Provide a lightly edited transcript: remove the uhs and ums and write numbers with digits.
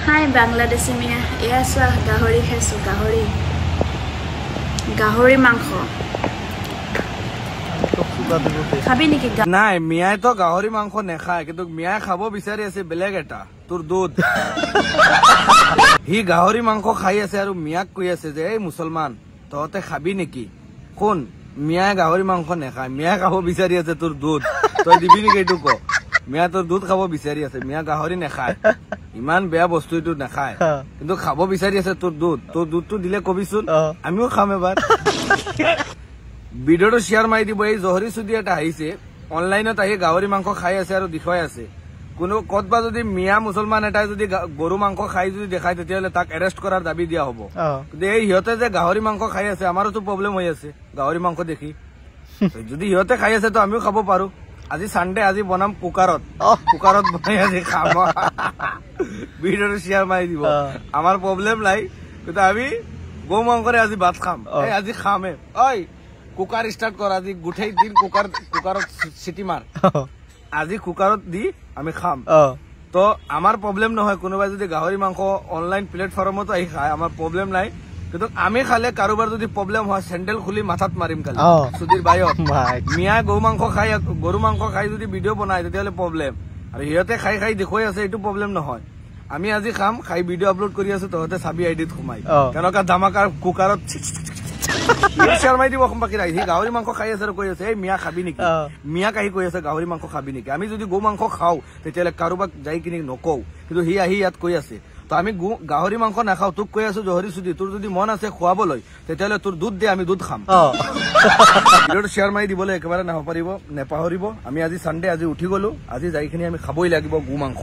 Hi Bangladeshi Mia. Yes, Gahori Hesu Gahori. Gahori Mangkho. খাবি নেকি নাই মিয়াই তো গাহৰি মাংস নেখায় কিন্তু মিয়াই খাব বিচাৰি আছে বেলেগ এটা তোৰ দুধ হি গাহৰি মাংস খাই আছে আৰু মিয়াক কৈ আছে যে এই মুছলমান তহতে খাবি নেকি কোন মিয়াই গাহৰি মাংস নেখায় মিয়াই খাব বিচাৰি আছে তোৰ দুধ তই দিবি নেকি এইটো ক মিয়া তোৰ দুধ খাব বিচাৰি আছে মিয়া গাহৰি নেখায় ইমান বেয়া বস্তু এইটো নেখায় কিন্তু খাব বিচাৰি আছে তোৰ দুধটো দিলে কবিচোন আমিও খাম এবাৰ ভিডিওটো শেয়াৰ মাৰি দিব এই জহৰি সুদি এটা আহিছে অনলাইনত আহি গাহৰি মাংস খাই আছে আৰু দেখুৱাই আছে কোনো কতবা যদি মিয়া মুছলমান এটা যদি গৰু মাংস খাই যদি দেখায় তেতিয়ালে তাক এৰেষ্ট কৰাৰ দাবী দিয়া হ'ব কিন্তু এই হিয়তে যে গাহৰি মাংস খাই আছে আমাৰো তো প্ৰবলেম হৈ আছে গাহৰি মাংস দেখি যদি হিয়তে খাই আছে তো আমিও খাব পাৰো আজি সানডে আজি বনাম কুকাৰত বনাই আজি খাম ভিডিওটো শেয়াৰ মাৰি দিব আমাৰ প্ৰবলেম নাই কিন্তু আমি গো মাংসৰে আজি ভাত খাম এই আজি খামে ঐ কুকাৰ স্টাৰ্ট কৰ আজি গুঠাই দিন কুকাৰত সিটি মাৰ আজি কুকাৰত দি আমি খাম তো আমাৰ প্ৰবলেম নহয় কোনোবাই যদি গাহৰি মাংস অনলাইন প্লেটফৰ্মত আহি খায় আমাৰ প্ৰবলেম নাই কিন্তু আমি খালে কাৰোবাৰ যদি প্ৰবলেম হয় স্যান্ডেল খুলি মাথাত মাৰিম কালি সুধীৰ বাইত মিয়া গৰু মাংস খাই যদি ভিডিও বনায় তেতিয়ালে প্ৰবলেম আৰু হিয়তে খাই খাই দেখুৱাই আছে এইটো প্ৰবলেম নহয় আমি আজি খাম খাই ভিডিও আপলোড কৰি আছো তহতে চাবি আইডিত সোমাই কেনকা ধামাকাৰ কুকাৰত শৰ্মাই দিব বাকি নাই সি গাহৰি মাংস খাই আছে আৰু কৈ আছে এই মিয়া খাবি নেকি মিয়া কাহি কৈ আছে গাহৰি মাংস খাবি নেকি আমি যদি গো মাংস খাও তেতিয়ালে কাৰোবাক যাই কিনি নকও কিন্তু হি আহি ইয়াত কৈ আছে তো আমি গাহৰি মাংস নাখাও তোক কৈ আছো জহৰি সুদি তোৰ যদি মন আছে খুৱাবলৈ তেতিয়ালে তোৰ দুধ দে আমি দুধ খাম ভিডিওটো শেয়াৰ মাৰি দিবলৈ একেবাৰে নেপাহৰিব আমি আজি সানডে আজি উঠি গলো আজি যাই কিনি আমি খাবই লাগিব গো মাংস